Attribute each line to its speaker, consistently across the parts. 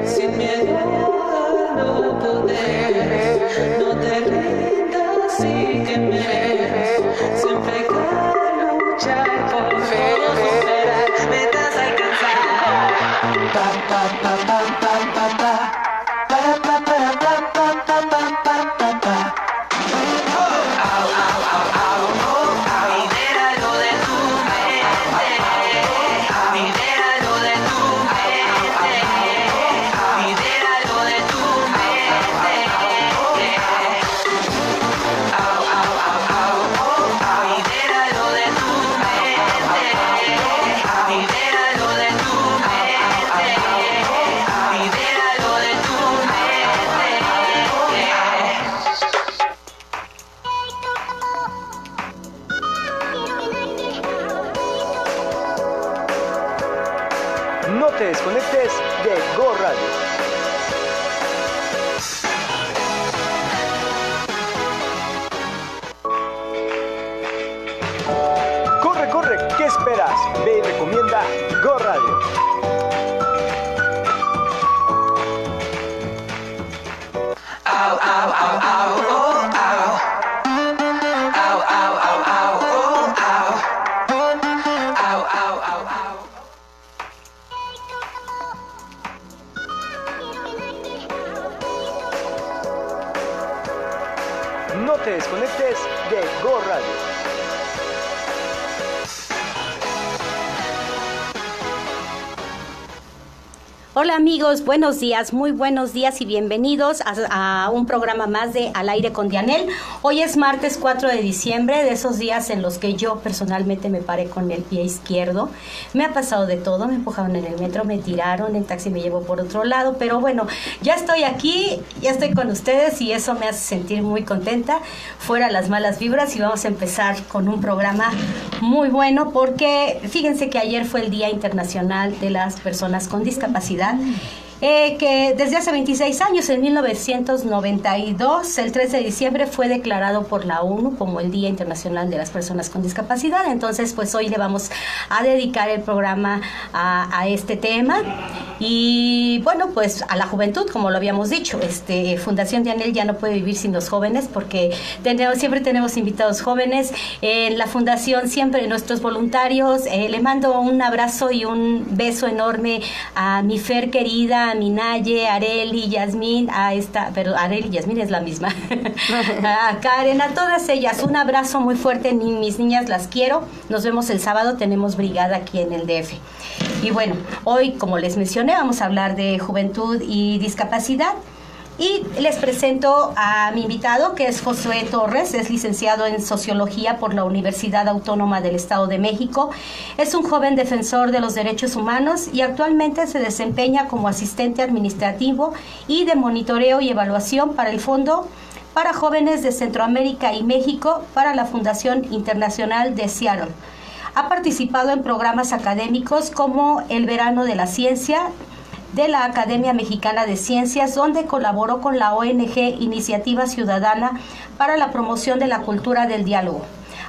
Speaker 1: Sin miedo a no poder, no te rindas, sígueme. Siempre hay que luchar por superar metas alcanzar. Pa pa pa pa pa pa pa. Pa pa pa pa pa pa pa pa pa.
Speaker 2: No te desconectes de Go Radio. Corre, corre, ¿qué esperas? Ve y recomienda Go Radio.
Speaker 1: Au, au, au, au, oh, au. Au, au, au, au, oh, au. Au, au, au, au.
Speaker 2: No te desconectes de Go Radio.
Speaker 3: Hola amigos, buenos días, muy buenos días y bienvenidos a un programa más de Al Aire con Dianel. Hoy es martes 4 de diciembre, de esos días en los que yo personalmente me paré con el pie izquierdo. Me ha pasado de todo, me empujaron en el metro, me tiraron, el taxi me llevó por otro lado, pero bueno, ya estoy aquí, ya estoy con ustedes y eso me hace sentir muy contenta. Fuera las malas vibras y vamos a empezar con un programa muy bueno porque fíjense que ayer fue el Día Internacional de las Personas con Discapacidad. Que desde hace 26 años, en 1992, el 13 de diciembre fue declarado por la ONU como el Día Internacional de las Personas con Discapacidad. Entonces, pues hoy le vamos a dedicar el programa a este tema y, bueno, pues a la juventud, como lo habíamos dicho. Fundación Dianel ya no puede vivir sin los jóvenes porque siempre tenemos invitados jóvenes. En la Fundación siempre nuestros voluntarios, le mando un abrazo y un beso enorme a mi Fer querida, a Minaye, Areli, Yasmín, pero Areli y Yasmín es la misma, a Karen, a todas ellas, un abrazo muy fuerte, mis niñas, las quiero. Nos vemos el sábado, tenemos brigada aquí en el DF. Y bueno, hoy, como les mencioné, vamos a hablar de juventud y discapacidad. Y les presento a mi invitado, que es Josué Torres, es licenciado en Sociología por la Universidad Autónoma del Estado de México. Es un joven defensor de los derechos humanos y actualmente se desempeña como asistente administrativo y de monitoreo y evaluación para el Fondo para Jóvenes de Centroamérica y México para la Fundación Internacional de Seattle. Ha participado en programas académicos como el Verano de la Ciencia de la Academia Mexicana de Ciencias, donde colaboró con la ONG Iniciativa Ciudadana para la promoción de la cultura del diálogo.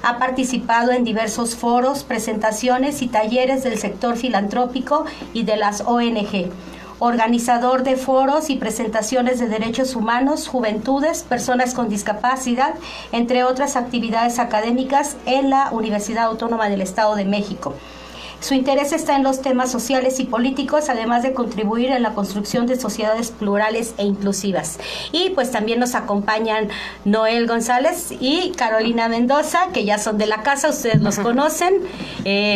Speaker 3: Ha participado en diversos foros, presentaciones y talleres del sector filantrópico y de las ONG. Organizador de foros y presentaciones de derechos humanos, juventudes, personas con discapacidad, entre otras actividades académicas en la Universidad Autónoma del Estado de México. Su interés está en los temas sociales y políticos, además de contribuir en la construcción de sociedades plurales e inclusivas. Y pues también nos acompañan Noel González y Carolina Mendoza, que ya son de la casa, ustedes los conocen.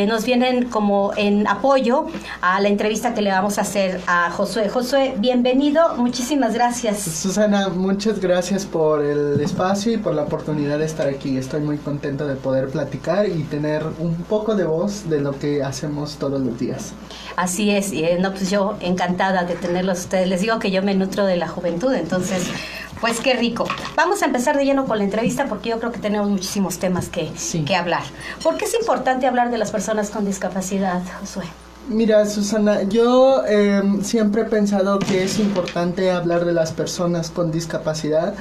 Speaker 3: Nos vienen como en apoyo a la entrevista que le vamos a hacer a Josué. Josué, bienvenido, muchísimas gracias.
Speaker 4: Susana, muchas gracias por el espacio y por la oportunidad de estar aquí. Estoy muy contento de poder platicar y tener un poco de voz de lo que hacemos todos los días.
Speaker 3: Así es, pues yo encantada de tenerlos ustedes. Les digo que yo me nutro de la juventud, entonces, pues qué rico. Vamos a empezar de lleno con la entrevista porque yo creo que tenemos muchísimos temas que hablar. ¿Por qué es importante hablar de las personas con discapacidad, Josué?
Speaker 4: Mira, Susana, yo siempre he pensado que es importante hablar de las personas con discapacidad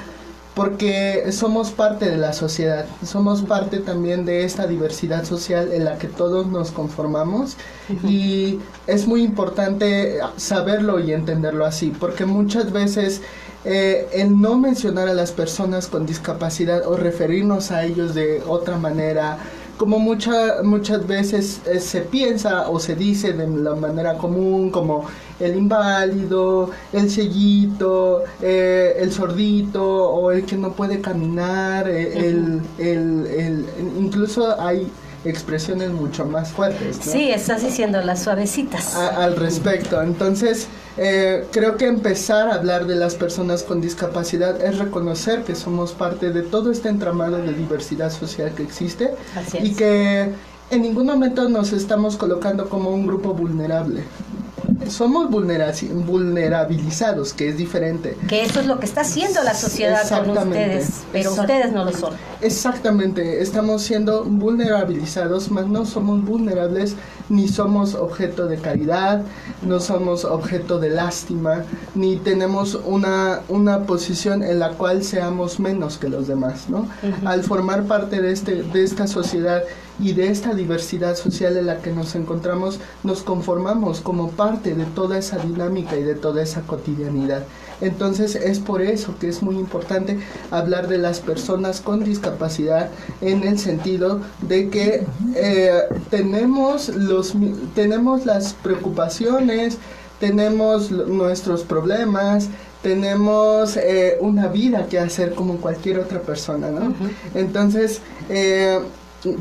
Speaker 4: porque somos parte de la sociedad, somos parte también de esta diversidad social en la que todos nos conformamos, y es muy importante saberlo y entenderlo así, porque muchas veces el no mencionar a las personas con discapacidad o referirnos a ellos de otra manera, como muchas veces se piensa o se dice de la manera común, como el inválido, el cieguito, el sordito, o el que no puede caminar, incluso hay expresiones mucho más fuertes, ¿no?
Speaker 3: Sí, estás diciendo las suavecitas.
Speaker 4: Al respecto. Entonces, creo que empezar a hablar de las personas con discapacidad es reconocer que somos parte de todo este entramado de diversidad social que existe.
Speaker 3: Así es.
Speaker 4: Y que en ningún momento nos estamos colocando como un grupo vulnerable. Somos vulnerabilizados, que es diferente.
Speaker 3: Que eso es lo que está haciendo la sociedad con ustedes, pero ustedes no lo son.
Speaker 4: Exactamente, estamos siendo vulnerabilizados, mas no somos vulnerables, ni somos objeto de caridad, no somos objeto de lástima, ni tenemos una posición en la cual seamos menos que los demás, ¿no? Al formar parte de esta sociedad y de esta diversidad social en la que nos encontramos, nos conformamos como parte de toda esa dinámica y de toda esa cotidianidad. Entonces es por eso que es muy importante hablar de las personas con discapacidad, en el sentido de que tenemos las preocupaciones, tenemos nuestros problemas, tenemos una vida que hacer como cualquier otra persona, ¿no? Entonces,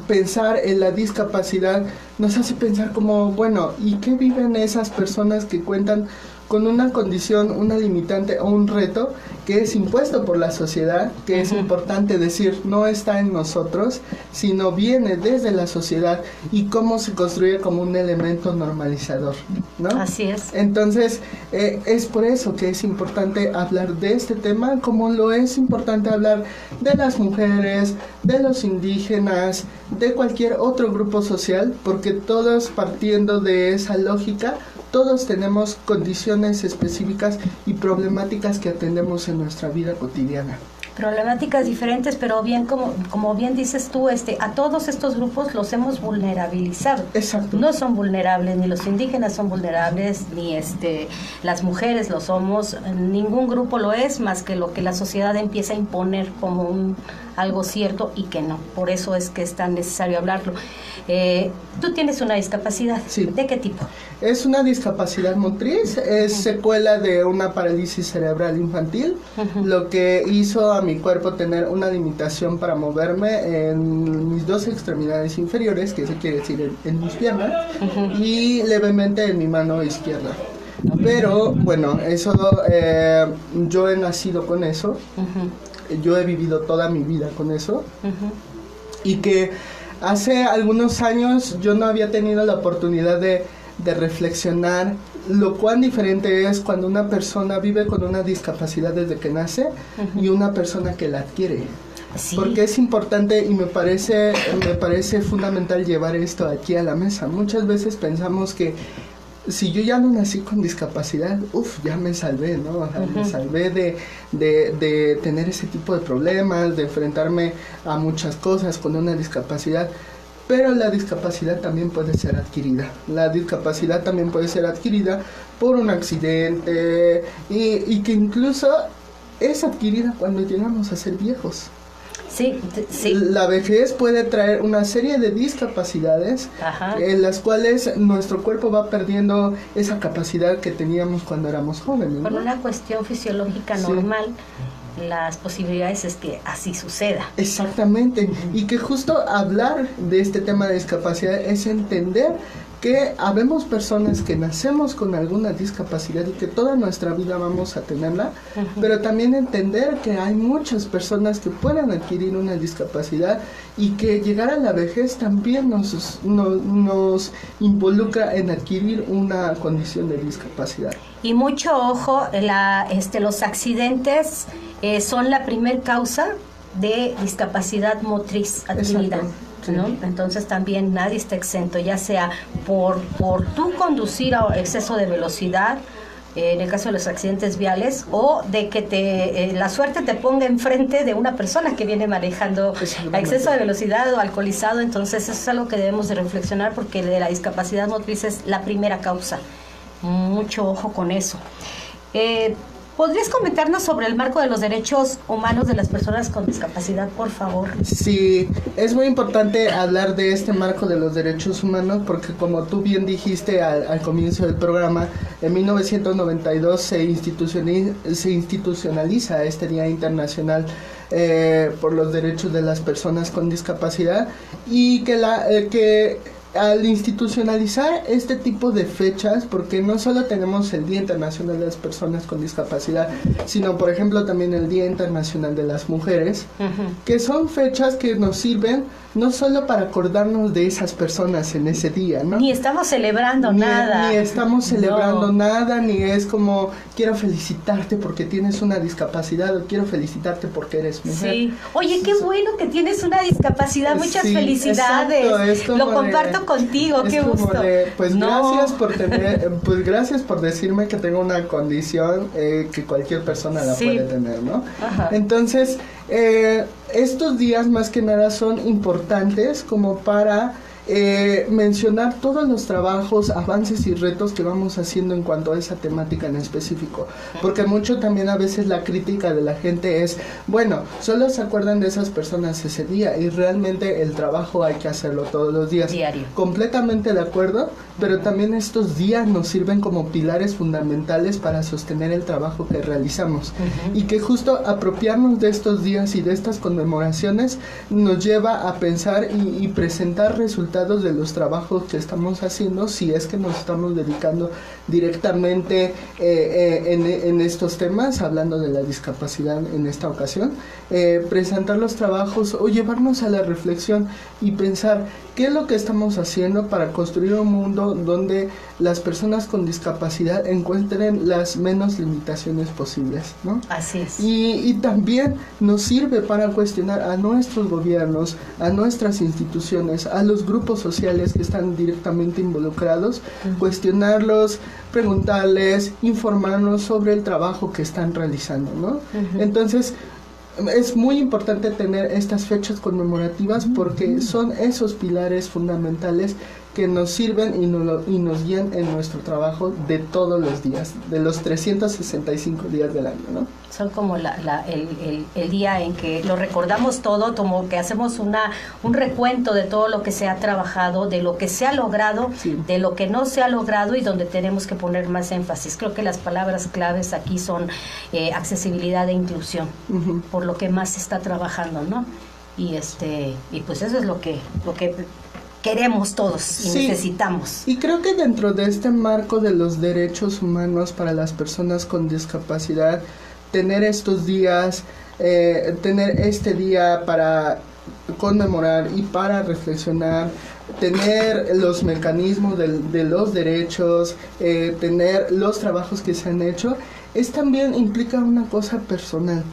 Speaker 4: pensar en la discapacidad nos hace pensar como, bueno, ¿y qué viven esas personas que cuentan con una condición, una limitante o un reto que es impuesto por la sociedad, que es importante decir, no está en nosotros, sino viene desde la sociedad, y cómo se construye como un elemento normalizador, ¿no?
Speaker 3: Así es.
Speaker 4: Entonces, es por eso que es importante hablar de este tema, como lo es importante hablar de las mujeres, de los indígenas, de cualquier otro grupo social, porque todos, partiendo de esa lógica, todos tenemos condiciones específicas y problemáticas que atendemos en nuestra vida cotidiana.
Speaker 3: Problemáticas diferentes, pero bien como bien dices tú, a todos estos grupos los hemos vulnerabilizado.
Speaker 4: Exacto.
Speaker 3: No son vulnerables, ni los indígenas son vulnerables, ni las mujeres lo somos, ningún grupo lo es, más que lo que la sociedad empieza a imponer como algo cierto y que no. Por eso es que es tan necesario hablarlo. Tú tienes una discapacidad.
Speaker 4: Sí.
Speaker 3: ¿De qué tipo?
Speaker 4: Es una discapacidad motriz, es secuela de una parálisis cerebral infantil, lo que hizo a mi cuerpo tener una limitación para moverme en mis dos extremidades inferiores, que eso quiere decir en mis piernas, y levemente en mi mano izquierda. Pero bueno, eso yo he nacido con eso, yo he vivido toda mi vida con eso, y que hace algunos años yo no había tenido la oportunidad de reflexionar lo cuán diferente es cuando una persona vive con una discapacidad desde que nace y una persona que la adquiere.
Speaker 3: Sí.
Speaker 4: Porque es importante y me parece fundamental llevar esto aquí a la mesa. Muchas veces pensamos que si yo ya no nací con discapacidad, ya me salvé, ¿no? O sea, me salvé de tener ese tipo de problemas, de enfrentarme a muchas cosas con una discapacidad. Pero la discapacidad también puede ser adquirida. La discapacidad también puede ser adquirida por un accidente y que incluso es adquirida cuando llegamos a ser viejos.
Speaker 3: Sí, sí.
Speaker 4: La vejez puede traer una serie de discapacidades en las cuales nuestro cuerpo va perdiendo esa capacidad que teníamos cuando éramos jóvenes, ¿no?
Speaker 3: Por una cuestión fisiológica normal, las posibilidades es que así suceda.
Speaker 4: Exactamente, y que justo hablar de este tema de discapacidad es entender que habemos personas que nacemos con alguna discapacidad y que toda nuestra vida vamos a tenerla, pero también entender que hay muchas personas que pueden adquirir una discapacidad y que llegar a la vejez también nos involucra en adquirir una condición de discapacidad.
Speaker 3: Y mucho ojo, los accidentes son la primer causa de discapacidad motriz adquirida. ¿No? Entonces también nadie está exento, ya sea por tú conducir a exceso de velocidad, en el caso de los accidentes viales, o de que la suerte te ponga enfrente de una persona que viene manejando a exceso de velocidad o alcoholizado. Entonces eso es algo que debemos de reflexionar, porque de la discapacidad motriz es la primera causa. Mucho ojo con eso. ¿Podrías comentarnos sobre el marco de los derechos humanos de las personas con discapacidad, por favor?
Speaker 4: Sí, es muy importante hablar de este marco de los derechos humanos, porque como tú bien dijiste al comienzo del programa, en 1992 se institucionaliza este Día Internacional por los Derechos de las Personas con Discapacidad, y que al institucionalizar este tipo de fechas, porque no solo tenemos el Día Internacional de las Personas con Discapacidad, sino por ejemplo también el Día Internacional de las Mujeres, que son fechas que nos sirven no solo para acordarnos de esas personas en ese día, ¿no?
Speaker 3: Ni estamos celebrando nada.
Speaker 4: Ni estamos celebrando nada, ni es como quiero felicitarte porque tienes una discapacidad, o quiero felicitarte porque eres mujer.
Speaker 3: Sí. Oye, qué bueno que tienes una discapacidad, muchas felicidades.
Speaker 4: Exacto,
Speaker 3: lo comparto contigo, qué gusto.
Speaker 4: Gracias por decirme que tengo una condición que cualquier persona la puede tener, ¿no?
Speaker 3: Ajá.
Speaker 4: Entonces, estos días más que nada son importantes como para mencionar todos los trabajos, avances y retos que vamos haciendo en cuanto a esa temática en específico, porque mucho también a veces la crítica de la gente es, bueno, solo se acuerdan de esas personas ese día, y realmente el trabajo hay que hacerlo todos los días.
Speaker 3: Diario.
Speaker 4: Completamente de acuerdo, pero también estos días nos sirven como pilares fundamentales para sostener el trabajo que realizamos, y que justo apropiarnos de estos días y de estas conmemoraciones nos lleva a pensar y presentar resultados de los trabajos que estamos haciendo, si es que nos estamos dedicando directamente en estos temas, hablando de la discapacidad en esta ocasión, presentar los trabajos o llevarnos a la reflexión y pensar qué es lo que estamos haciendo para construir un mundo donde las personas con discapacidad encuentren las menos limitaciones posibles, ¿no?
Speaker 3: Así es.
Speaker 4: Y también nos sirve para cuestionar a nuestros gobiernos, a nuestras instituciones, a los grupos sociales que están directamente involucrados, cuestionarlos, preguntarles, informarnos sobre el trabajo que están realizando, ¿no? Entonces, es muy importante tener estas fechas conmemorativas porque son esos pilares fundamentales que nos sirven y nos guían en nuestro trabajo de todos los días, de los 365 días del año, ¿no?
Speaker 3: Son como el día en que lo recordamos todo, como que hacemos un recuento de todo lo que se ha trabajado, de lo que se ha logrado,
Speaker 4: sí,
Speaker 3: de lo que no se ha logrado, y donde tenemos que poner más énfasis. Creo que las palabras claves aquí son accesibilidad e inclusión, por lo que más se está trabajando, ¿no? Y pues eso es lo que queremos todos y necesitamos.
Speaker 4: Y creo que dentro de este marco de los derechos humanos para las personas con discapacidad, tener estos días, tener este día para conmemorar y para reflexionar, tener los mecanismos de los derechos, tener los trabajos que se han hecho, también implica una cosa personal.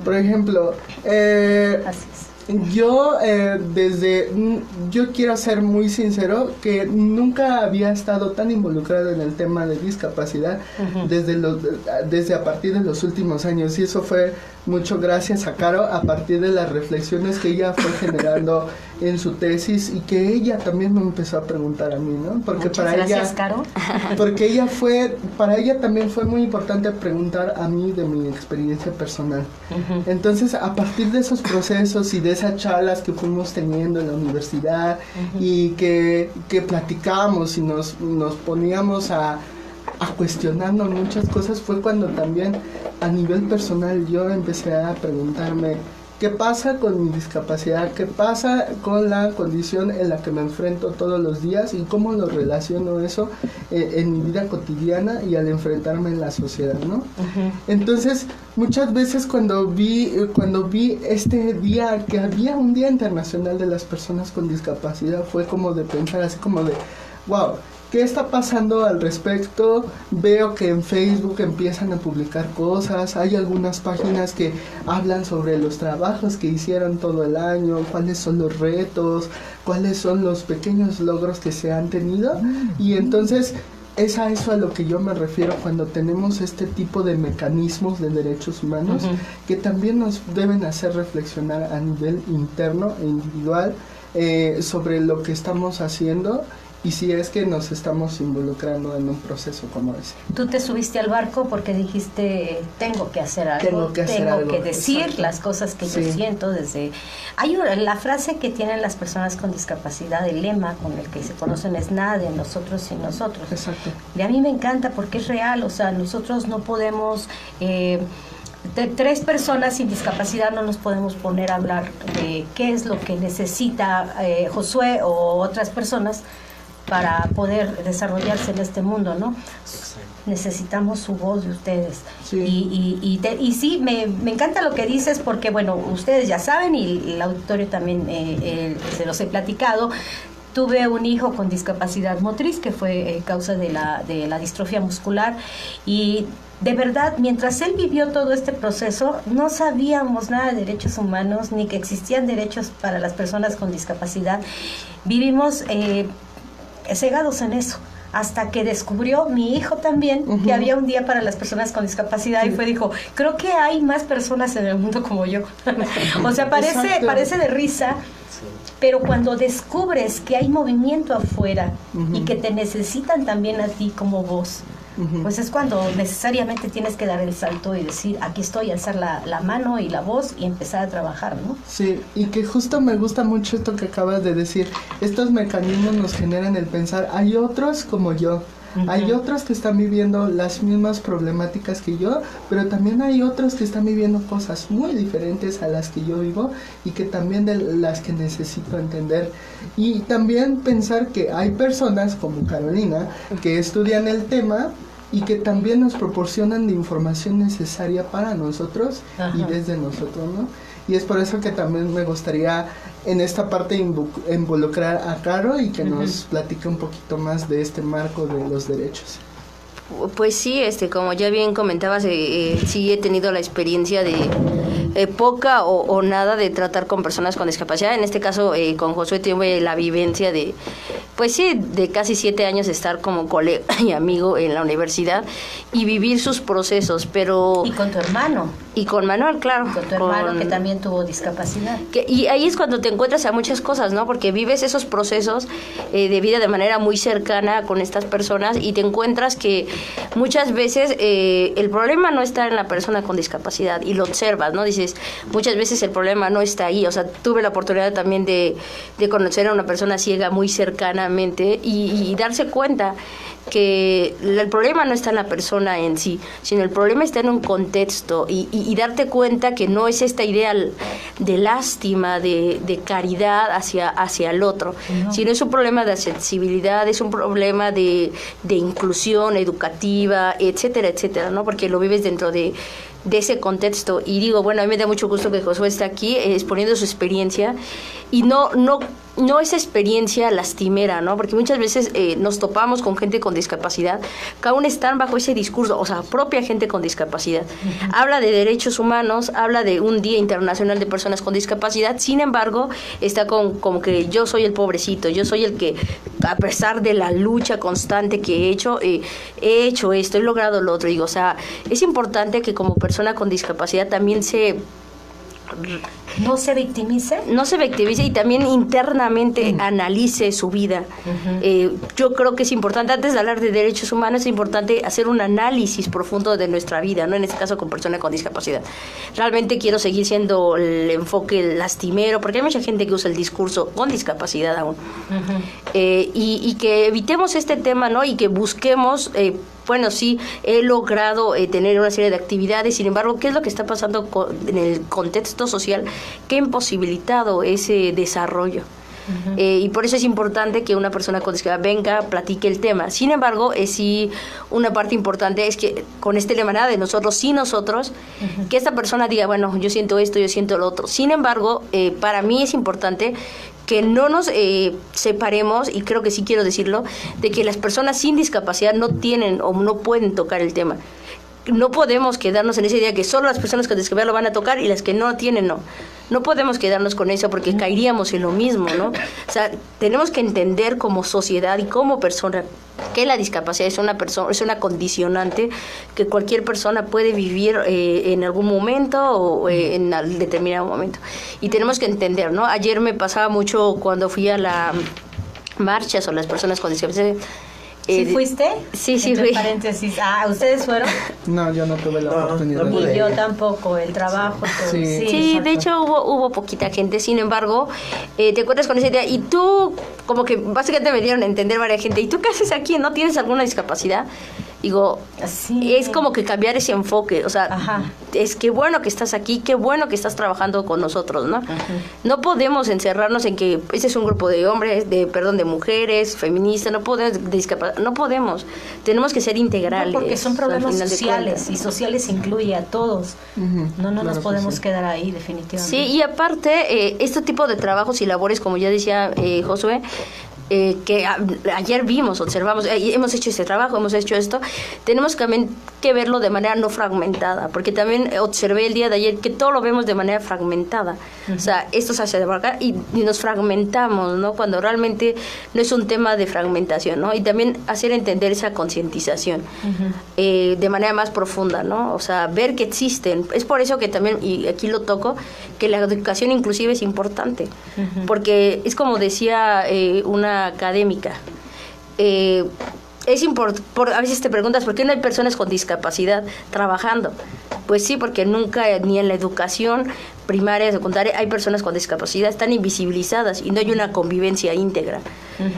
Speaker 4: Por ejemplo,
Speaker 3: Así es.
Speaker 4: yo quiero ser muy sincero que nunca había estado tan involucrado en el tema de discapacidad desde a partir de los últimos años, y eso fue mucho gracias a Caro, a partir de las reflexiones que ella fue generando en su tesis, y que ella también me empezó a preguntar a mí, ¿no? Porque
Speaker 3: Muchas gracias, Caro.
Speaker 4: Porque para ella también fue muy importante preguntar a mí de mi experiencia personal. Entonces, a partir de esos procesos y de esas charlas que fuimos teniendo en la universidad, y que platicábamos y nos poníamos a cuestionarnos muchas cosas, fue cuando también a nivel personal yo empecé a preguntarme qué pasa con mi discapacidad, qué pasa con la condición en la que me enfrento todos los días, y cómo lo relaciono eso en mi vida cotidiana y al enfrentarme en la sociedad, ¿no? Entonces, muchas veces cuando vi este día, que había un Día Internacional de las Personas con Discapacidad, fue como de pensar así como de, wow, ¿qué está pasando al respecto? Veo que en Facebook empiezan a publicar cosas, hay algunas páginas que hablan sobre los trabajos que hicieron todo el año, cuáles son los retos, cuáles son los pequeños logros que se han tenido, y entonces es a eso a lo que yo me refiero cuando tenemos este tipo de mecanismos de derechos humanos que también nos deben hacer reflexionar a nivel interno e individual sobre lo que estamos haciendo y si es que nos estamos involucrando en un proceso como ese.
Speaker 3: Tú te subiste al barco porque dijiste, tengo que hacer algo, tengo que decir exacto. Las cosas que yo siento desde... Hay la frase que tienen las personas con discapacidad, el lema con el que se conocen es nada de nosotros sin nosotros.
Speaker 4: Exacto.
Speaker 3: Y a mí me encanta porque es real, o sea, nosotros no podemos... de 3 personas sin discapacidad no nos podemos poner a hablar de qué es lo que necesita Josué o otras personas para poder desarrollarse en este mundo, ¿no? Necesitamos su voz de ustedes. Sí. Y sí, me encanta lo que dices porque, bueno, ustedes ya saben y el auditorio también se los he platicado. Tuve un hijo con discapacidad motriz que fue causa de la distrofia muscular y de verdad, mientras él vivió todo este proceso, no sabíamos nada de derechos humanos ni que existían derechos para las personas con discapacidad. Vivimos cegados en eso, hasta que descubrió mi hijo también que había un día para las personas con discapacidad y dijo, creo que hay más personas en el mundo como yo. O sea, parece de risa, pero cuando descubres que hay movimiento afuera y que te necesitan también a ti como voz, pues es cuando necesariamente tienes que dar el salto y decir, aquí estoy, alzar la mano y la voz y empezar a trabajar, ¿no? Sí,
Speaker 4: y que justo me gusta mucho esto que acabas de decir, estos mecanismos nos generan el pensar, hay otros como yo, hay otros que están viviendo las mismas problemáticas que yo, pero también hay otros que están viviendo cosas muy diferentes a las que yo vivo y que también de las que necesito entender. Y también pensar que hay personas como Carolina que estudian el tema y que también nos proporcionan de información necesaria para nosotros y desde nosotros, ¿no? Y es por eso que también me gustaría en esta parte involucrar a Caro y que nos platique un poquito más de este marco de los derechos.
Speaker 5: Pues sí, como ya bien comentabas, sí he tenido la experiencia de poca o nada de tratar con personas con discapacidad. En este caso, con Josué tuve la vivencia de, pues sí, de casi 7 años de estar como colega y amigo en la universidad y vivir sus procesos, pero...
Speaker 3: Y con tu hermano.
Speaker 5: Y con Manuel, claro.
Speaker 3: Con tu hermano que también tuvo discapacidad.
Speaker 5: Y ahí es cuando te encuentras a muchas cosas, ¿no? Porque vives esos procesos de vida de manera muy cercana con estas personas y te encuentras que muchas veces el problema no está en la persona con discapacidad y lo observas, ¿no? Dices, muchas veces el problema no está ahí. O sea, tuve la oportunidad también de conocer a una persona ciega muy cercanamente y darse cuenta que el problema no está en la persona en sí, sino el problema está en un contexto y darte cuenta que no es esta idea de lástima, de caridad hacia el otro, sino es un problema de accesibilidad, es un problema de inclusión educativa, etcétera, etcétera, ¿no? Porque lo vives dentro de ese contexto. Y digo, bueno, a mí me da mucho gusto que Josué esté aquí exponiendo su experiencia y no esa experiencia lastimera, ¿no? Porque muchas veces nos topamos con gente con discapacidad que aún están bajo ese discurso, o sea, propia gente con discapacidad. Habla de derechos humanos, habla de un Día Internacional de Personas con Discapacidad, sin embargo, está como que yo soy el pobrecito, yo soy el que, a pesar de la lucha constante que he hecho esto, he logrado lo otro. Digo, o sea, es importante que como persona con discapacidad también
Speaker 3: no se victimice
Speaker 5: y también internamente analice su vida. Yo creo que es importante, antes de hablar de derechos humanos, es importante hacer un análisis profundo de nuestra vida, ¿no? En este caso con personas con discapacidad. Realmente quiero seguir siendo el enfoque lastimero, porque hay mucha gente que usa el discurso con discapacidad aún. Y que evitemos este tema, ¿no? Y que busquemos... bueno, sí, he logrado tener una serie de actividades, sin embargo, ¿qué es lo que está pasando en el contexto social que ha imposibilitado ese desarrollo? Y por eso es importante que una persona con discapacidad venga, platique el tema. Sin embargo, sí, una parte importante es que con este lema nada de nosotros, sí nosotros, que esta persona diga, bueno, yo siento esto, yo siento lo otro. Sin embargo, para mí es importante que no nos separemos, y creo que sí quiero decirlo, de que las personas sin discapacidad no tienen o no pueden tocar el tema. no podemos quedarnos en esa idea que solo las personas con discapacidad lo van a tocar y las que no tienen no. No podemos quedarnos con eso porque caeríamos en lo mismo, ¿no? O sea, tenemos que entender como sociedad y como persona que la discapacidad es una condicionante que cualquier persona puede vivir en algún momento o en determinado momento. Y tenemos que entender, ¿no? Ayer me pasaba mucho cuando fui a la marchas o las personas con discapacidad.
Speaker 3: ¿Sí fuiste?
Speaker 5: Sí,
Speaker 3: Entre
Speaker 5: fui.
Speaker 3: paréntesis. ¿Ustedes fueron?
Speaker 4: No, yo no tuve la oportunidad.
Speaker 3: Y yo tampoco, el trabajo. Todo.
Speaker 4: Sí.
Speaker 5: Sí,
Speaker 3: exacto.
Speaker 5: de hecho hubo poquita gente, sin embargo, te encuentras con esa idea y tú, como que básicamente me dieron a entender varias gente, ¿y tú qué haces aquí? ¿No tienes alguna discapacidad? Digo,
Speaker 3: Sí.
Speaker 5: es como que cambiar ese enfoque, o sea,
Speaker 3: Ajá.
Speaker 5: es que bueno que estás aquí, qué bueno que estás trabajando con nosotros, ¿no? No podemos encerrarnos en que este es un grupo de hombres, de mujeres, feministas, no podemos, tenemos que ser integrales.
Speaker 3: No, porque son
Speaker 5: al
Speaker 3: problemas
Speaker 5: final de
Speaker 3: sociales
Speaker 5: cuentas.
Speaker 3: y sociales incluye a todos. No
Speaker 4: claro
Speaker 3: nos
Speaker 4: que
Speaker 3: podemos
Speaker 4: sí.
Speaker 3: quedar ahí definitivamente.
Speaker 5: Sí, y aparte, este tipo de trabajos y labores, como ya decía Josué, que ayer vimos, observamos, hemos hecho este trabajo, hemos hecho esto, tenemos también que verlo de manera no fragmentada, porque también observé el día de ayer que todo lo vemos de manera fragmentada. O sea, esto se hace de acá y nos fragmentamos, ¿no? Cuando realmente no es un tema de fragmentación, ¿no? Y también hacer entender esa concientización de manera más profunda, ¿no? O sea, ver que existen. Es por eso que también, y aquí lo toco, que la educación inclusive es importante, porque es como decía una académica, es a veces te preguntas ¿por qué no hay personas con discapacidad trabajando? Pues sí, porque nunca ni en la educación primaria, secundaria hay personas con discapacidad, están invisibilizadas y no hay una convivencia íntegra.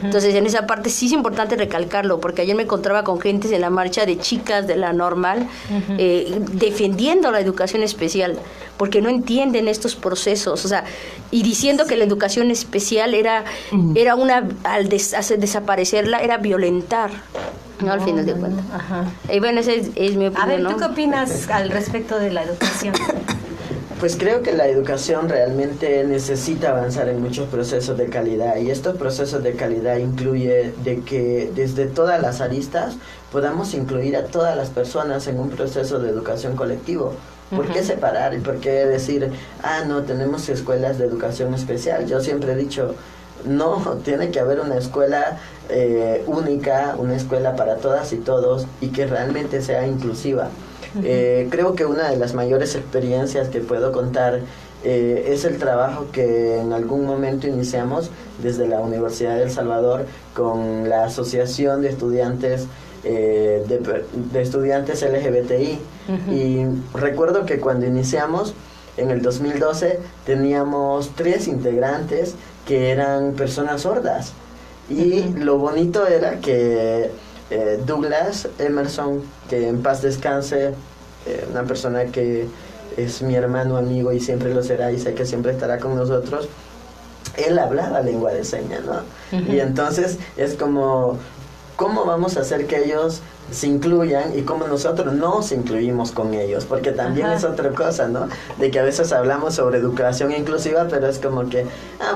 Speaker 5: Entonces en esa parte sí es importante recalcarlo, porque ayer me encontraba con gentes en la marcha de chicas de la normal defendiendo la educación especial, porque no entienden estos procesos, o sea, y diciendo que la educación especial era al desaparecerla era violentar, ¿no? Al final de cuentas.
Speaker 3: Ajá.
Speaker 5: Y bueno, esa es mi opinión,
Speaker 3: A ver, ¿tú
Speaker 5: ¿no?
Speaker 3: qué opinas al respecto de la educación?
Speaker 6: Pues creo que la educación realmente necesita avanzar en muchos procesos de calidad, y estos procesos de calidad incluye de que desde todas las aristas podamos incluir a todas las personas en un proceso de educación colectivo. ¿Por qué separar y por qué decir, no, tenemos escuelas de educación especial? Yo siempre he dicho, no, tiene que haber una escuela única, una escuela para todas y todos, y que realmente sea inclusiva. Creo que una de las mayores experiencias que puedo contar es el trabajo que en algún momento iniciamos desde la Universidad de El Salvador con la Asociación de Estudiantes de estudiantes LGBTI. Y recuerdo que cuando iniciamos en el 2012 teníamos 3 integrantes que eran personas sordas, y lo bonito era que Douglas Emerson, que en paz descanse, una persona que es mi hermano, amigo, y siempre lo será, y sé que siempre estará con nosotros, él hablaba lengua de señas, ¿no? Y entonces es como, ¿cómo vamos a hacer que ellos se incluyan y cómo nosotros nos incluimos con ellos? Porque también es otra cosa, ¿no? De que a veces hablamos sobre educación inclusiva, pero es como que,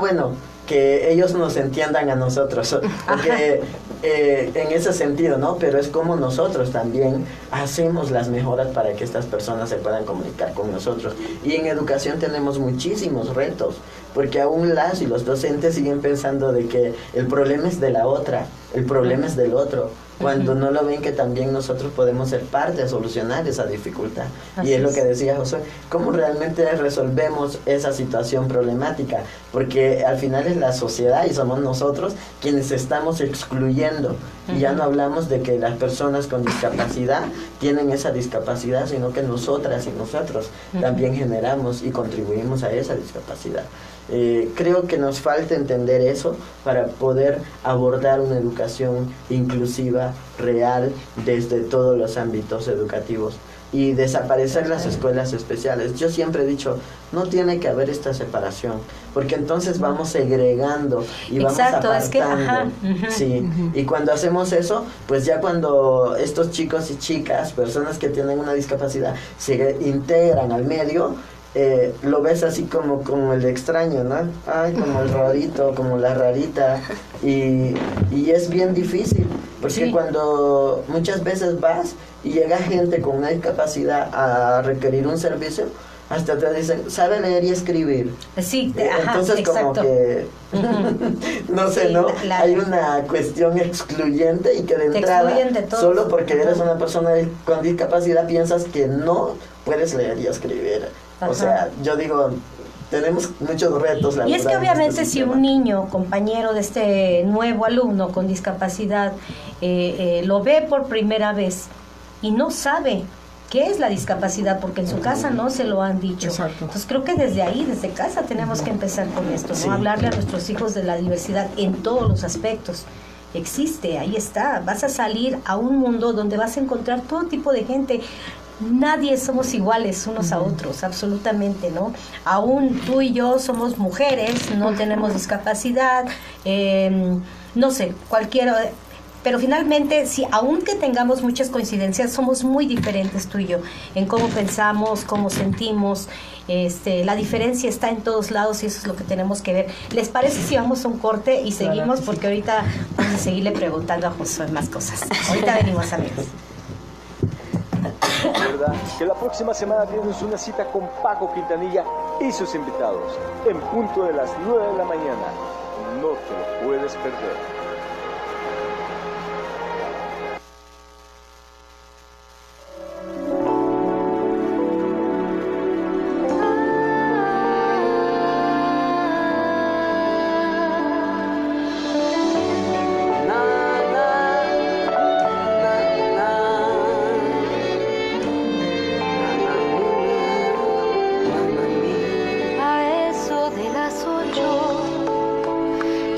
Speaker 6: bueno, que ellos nos entiendan a nosotros, porque en ese sentido, ¿no? Pero es como nosotros también hacemos las mejoras para que estas personas se puedan comunicar con nosotros. Y en educación tenemos muchísimos retos, porque aún las y los docentes siguen pensando de que el problema es de la otra, el problema es del otro, cuando no lo ven que también nosotros podemos ser parte de solucionar esa dificultad.
Speaker 3: Así
Speaker 6: y es lo
Speaker 3: es.
Speaker 6: que decía Josué, ¿cómo realmente resolvemos esa situación problemática? Porque al final es la sociedad y somos nosotros quienes estamos excluyendo. Y ya no hablamos de que las personas con discapacidad tienen esa discapacidad, sino que nosotras y nosotros también generamos y contribuimos a esa discapacidad. Creo que nos falta entender eso para poder abordar una educación inclusiva, real, desde todos los ámbitos educativos, y desaparecer las escuelas especiales. Yo siempre he dicho, no tiene que haber esta separación, porque entonces vamos segregando y vamos
Speaker 3: Exacto,
Speaker 6: apartando.
Speaker 3: es que,
Speaker 6: Sí, y cuando hacemos eso, pues ya cuando estos chicos y chicas, personas que tienen una discapacidad, se integran al medio, lo ves así como el extraño, ¿no? Ay, como el rarito, como la rarita, y es bien difícil. Porque
Speaker 3: Sí.
Speaker 6: cuando muchas veces vas y llega gente con una discapacidad a requerir un servicio, hasta te dicen, sabe leer y escribir.
Speaker 3: Sí, ajá,
Speaker 6: Entonces como
Speaker 3: exacto.
Speaker 6: que, no sé,
Speaker 3: Sí,
Speaker 6: ¿no?
Speaker 3: la-
Speaker 6: Hay una cuestión excluyente y que de
Speaker 3: Te
Speaker 6: entrada,
Speaker 3: excluyen de todo.
Speaker 6: solo porque
Speaker 3: Ajá.
Speaker 6: eres una persona con discapacidad, piensas que no puedes leer y escribir.
Speaker 3: Ajá.
Speaker 6: O sea, yo digo, tenemos muchos retos.
Speaker 3: Y es que
Speaker 6: laborales
Speaker 3: obviamente
Speaker 6: en este
Speaker 3: si
Speaker 6: sistema.
Speaker 3: un niño, compañero de este nuevo alumno con discapacidad, lo ve por primera vez y no sabe qué es la discapacidad, porque en su casa no se lo han dicho.
Speaker 4: Exacto.
Speaker 3: Entonces creo que desde ahí, desde casa, tenemos que empezar con esto, ¿no?
Speaker 6: Sí.
Speaker 3: Hablarle a nuestros hijos de la diversidad en todos los aspectos. Existe, ahí está. Vas a salir a un mundo donde vas a encontrar todo tipo de gente. Nadie somos iguales unos a otros, absolutamente, ¿no? Aún tú y yo somos mujeres, no tenemos discapacidad, no sé, cualquiera. Pero finalmente, sí, aunque tengamos muchas coincidencias, somos muy diferentes tú y yo, en cómo pensamos, cómo sentimos. La diferencia está en todos lados y eso es lo que tenemos que ver. ¿Les parece si vamos a un corte y
Speaker 4: Claro
Speaker 3: seguimos?
Speaker 4: que sí.
Speaker 3: Porque ahorita vamos a seguirle preguntando a Josué más cosas. Ahorita venimos, amigos.
Speaker 2: Recuerda que la próxima semana tienes una cita con Paco Quintanilla y sus invitados, en punto de las 9 de la mañana. No te lo puedes perder.
Speaker 7: A eso de las 8,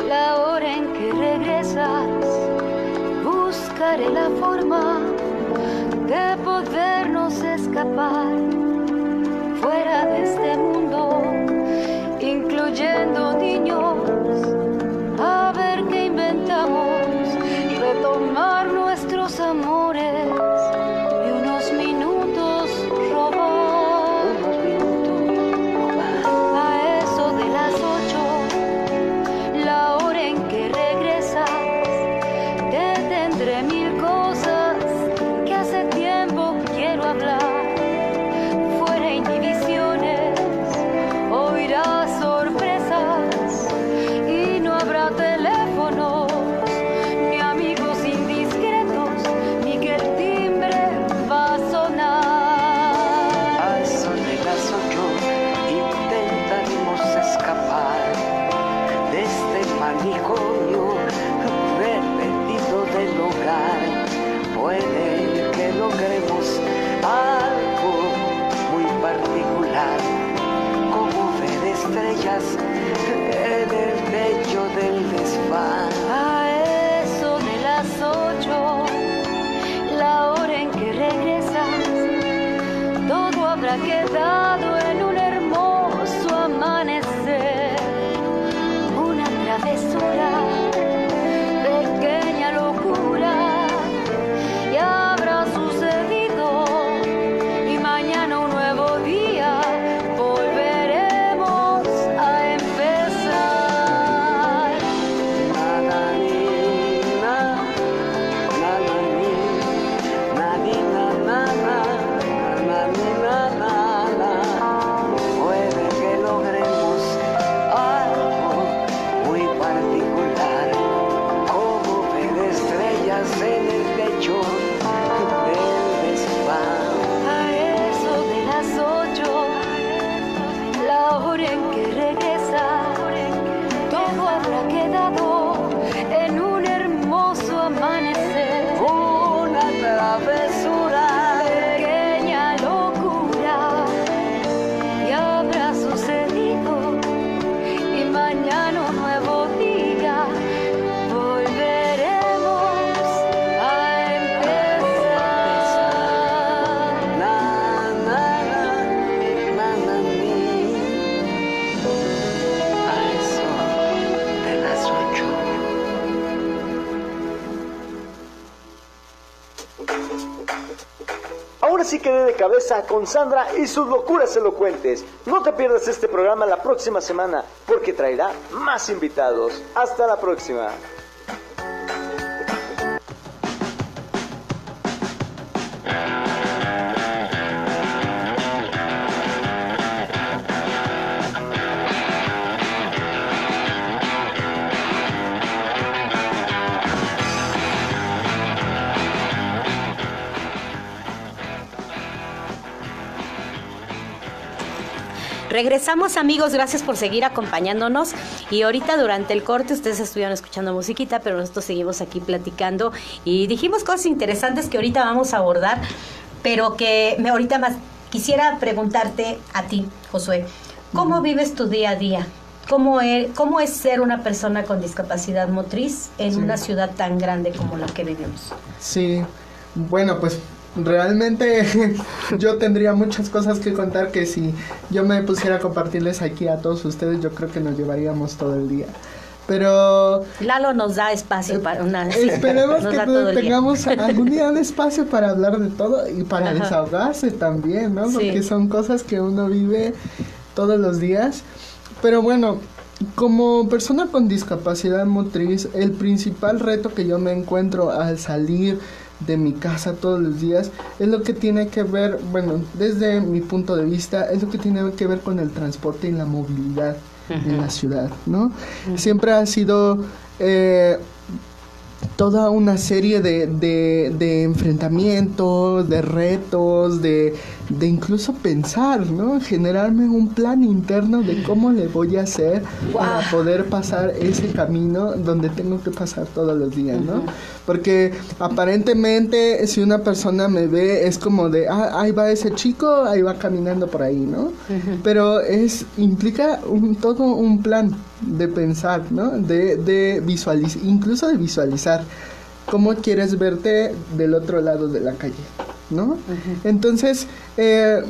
Speaker 7: la hora en que regresas, buscaré la forma de podernos escapar fuera de este mundo, incluyendo niños, a ver qué inventamos, retomar nuestros amores y unos minutos robar. A eso de las 8, la hora en que regresas, te tendré mil cosas que hace tiempo quiero hablar. Fuera inhibiciones, oirás sorpresas y no habrá teléfonos, ni amigos indiscretos, ni que el timbre va a sonar.
Speaker 8: A eso de las 8 intentaremos escapar de este manicomio repetido del hogar. Puede que logremos algo muy particular, como ver estrellas en el techo del desván.
Speaker 7: A eso de las 8, la hora en que regresas, todo habrá quedado en un hermoso amanecer, una travesura, pequeña locura, y habrá sucedido, y mañana un nuevo día, volveremos a empezar.
Speaker 8: Nananina, nanani, nanina, nana, nananina, nana. Puede que logremos algo muy particular, como ver estrellas en el techo del desván.
Speaker 7: A eso de las 8, la hora en que regresa, todo habrá quedado en un hermoso amanecer,
Speaker 8: Una travesura,
Speaker 7: pequeña locura, y habrá sucedido, y mañana un nuevo día, volveremos a empezar.
Speaker 8: na, na, na, na, ni. A eso de las 8.
Speaker 2: Ahora sí quedé de cabeza con Sandra y sus locuras elocuentes. No te pierdas este programa la próxima semana porque traerá más invitados. Hasta la próxima.
Speaker 3: Regresamos, amigos, gracias por seguir acompañándonos. Y ahorita durante el corte ustedes estuvieron escuchando musiquita, pero nosotros seguimos aquí platicando y dijimos cosas interesantes que ahorita vamos a abordar, pero que ahorita más quisiera preguntarte a ti, Josué, ¿cómo vives tu día a día? ¿Cómo es ser una persona con discapacidad motriz en una ciudad tan grande como la que vivimos?
Speaker 4: Sí, bueno, pues realmente yo tendría muchas cosas que contar que si yo me pusiera a compartirles aquí a todos ustedes, yo creo que nos llevaríamos todo el día. Pero
Speaker 3: Lalo nos da espacio para una...
Speaker 4: esperemos
Speaker 3: nos
Speaker 4: que
Speaker 3: da todo el día.
Speaker 4: tengamos algún día un espacio para hablar de todo y para desahogarse también, ¿no? Porque son cosas que uno vive todos los días. Pero bueno, como persona con discapacidad motriz, el principal reto que yo me encuentro al salir de mi casa todos los días es lo que tiene que ver, bueno, desde mi punto de vista, es lo que tiene que ver con el transporte y la movilidad en la ciudad, ¿no? Siempre ha sido toda una serie de enfrentamientos, de retos, de incluso pensar, ¿no? Generarme un plan interno de cómo le voy a hacer para poder pasar ese camino donde tengo que pasar todos los días, ¿no? Porque aparentemente si una persona me ve es como de, ahí va ese chico, ahí va caminando por ahí, ¿no? Pero implica todo un plan de pensar, ¿no? De visualizar, incluso de visualizar cómo quieres verte del otro lado de la calle, ¿no? Entonces,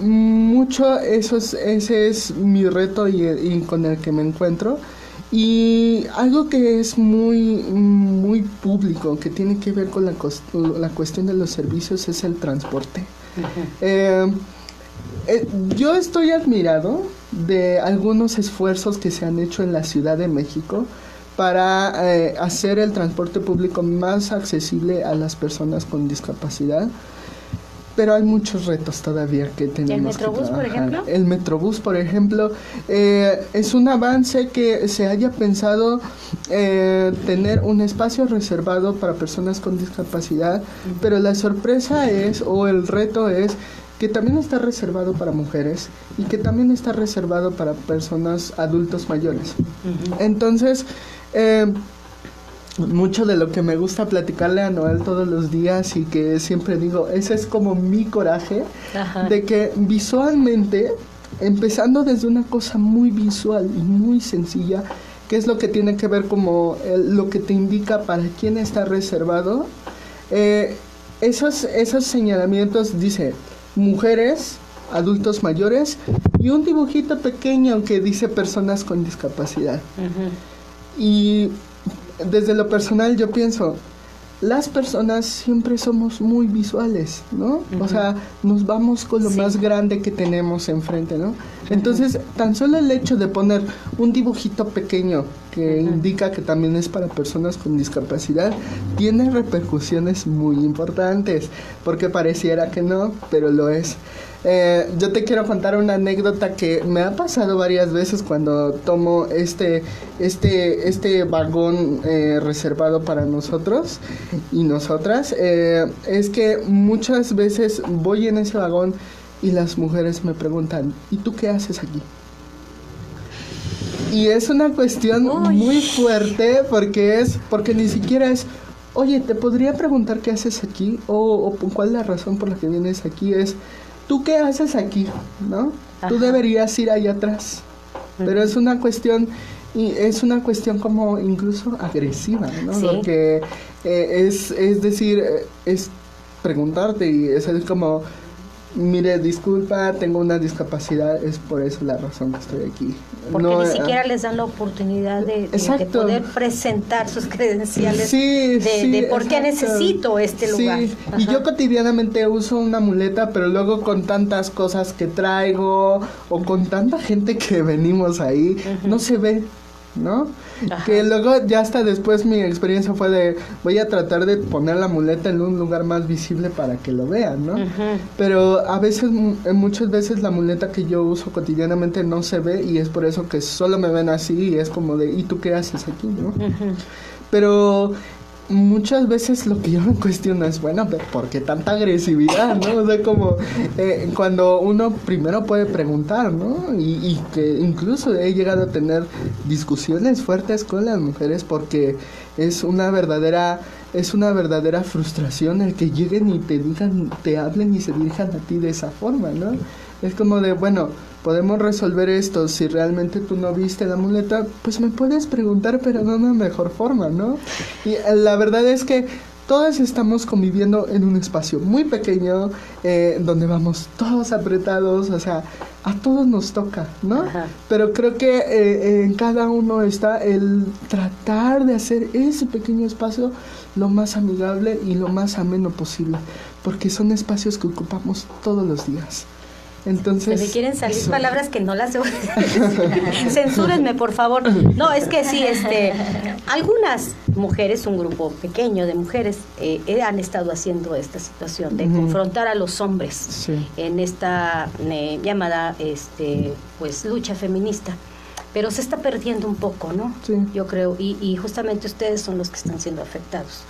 Speaker 4: mucho ese es mi reto y con el que me encuentro. Y algo que es muy público, que tiene que ver con la cuestión de los servicios, es el transporte. Yo estoy admirado de algunos esfuerzos que se han hecho en la Ciudad de México para hacer el transporte público más accesible a las personas con discapacidad, pero hay muchos retos todavía que tenemos que trabajar. ¿El Metrobús, por ejemplo? El Metrobús, por ejemplo, es un avance que se haya pensado tener un espacio reservado para personas con discapacidad, pero la sorpresa es, o el reto es, que también está reservado para mujeres y que también está reservado para personas adultos mayores. Entonces, mucho de lo que me gusta platicarle a Noel todos los días y que siempre digo, ese es como mi coraje, de que visualmente, empezando desde una cosa muy visual y muy sencilla, que es lo que tiene que ver como lo que te indica para quién está reservado, esos señalamientos dice mujeres, adultos mayores y un dibujito pequeño que dice personas con discapacidad. Y desde lo personal yo pienso, las personas siempre somos muy visuales, ¿no? O sea, nos vamos con lo más grande que tenemos enfrente, ¿no? Entonces, tan solo el hecho de poner un dibujito pequeño que indica que también es para personas con discapacidad, tiene repercusiones muy importantes, porque pareciera que no, pero lo es. Yo te quiero contar una anécdota que me ha pasado varias veces cuando tomo este vagón reservado para nosotros y nosotras. Es que muchas veces voy en ese vagón y las mujeres me preguntan, ¿y tú qué haces aquí? Y es una cuestión muy fuerte porque ni siquiera es, oye, ¿te podría preguntar qué haces aquí? O ¿cuál es la razón por la que vienes aquí? Es, ¿tú qué haces aquí? ¿No? Tú deberías ir allá atrás. Pero es una cuestión como incluso agresiva, ¿no? Porque es decir, es preguntarte y es como, mire, disculpa, tengo una discapacidad, es por eso la razón que estoy aquí.
Speaker 3: Porque ni siquiera les dan la oportunidad de poder presentar sus credenciales de por qué necesito este lugar.
Speaker 4: Sí, y yo cotidianamente uso una muleta, pero luego con tantas cosas que traigo o con tanta gente que venimos ahí, no se ve, ¿no? Que luego ya hasta después mi experiencia fue de voy a tratar de poner la muleta en un lugar más visible para que lo vean, ¿no? Pero a veces, muchas veces la muleta que yo uso cotidianamente no se ve y es por eso que solo me ven así y es como de ¿y tú qué haces aquí, no? Pero muchas veces lo que yo me cuestiono es, bueno, pero ¿por qué tanta agresividad, no? O sea, como cuando uno primero puede preguntar, ¿no? Y que incluso he llegado a tener discusiones fuertes con las mujeres porque es una verdadera frustración el que lleguen y te digan, te hablen y se dirijan a ti de esa forma, ¿no? Es como de, bueno, podemos resolver esto, si realmente tú no viste la muleta, pues me puedes preguntar, pero no de una mejor forma, ¿no? Y la verdad es que todas estamos conviviendo en un espacio muy pequeño, donde vamos todos apretados, o sea, a todos nos toca, ¿no?
Speaker 3: Ajá.
Speaker 4: Pero creo que en cada uno está el tratar de hacer ese pequeño espacio lo más amigable y lo más ameno posible, porque son espacios que ocupamos todos los días. Entonces,
Speaker 3: Se me quieren salir
Speaker 4: eso.
Speaker 3: palabras que no las debo decir. Censúrenme, por favor. No, es que sí, algunas mujeres, un grupo pequeño de mujeres, han estado haciendo esta situación de confrontar a los hombres
Speaker 4: Sí.
Speaker 3: en esta llamada pues lucha feminista. Pero se está perdiendo un poco, ¿no?
Speaker 4: Sí.
Speaker 3: Yo creo, y justamente ustedes son los que están siendo afectados.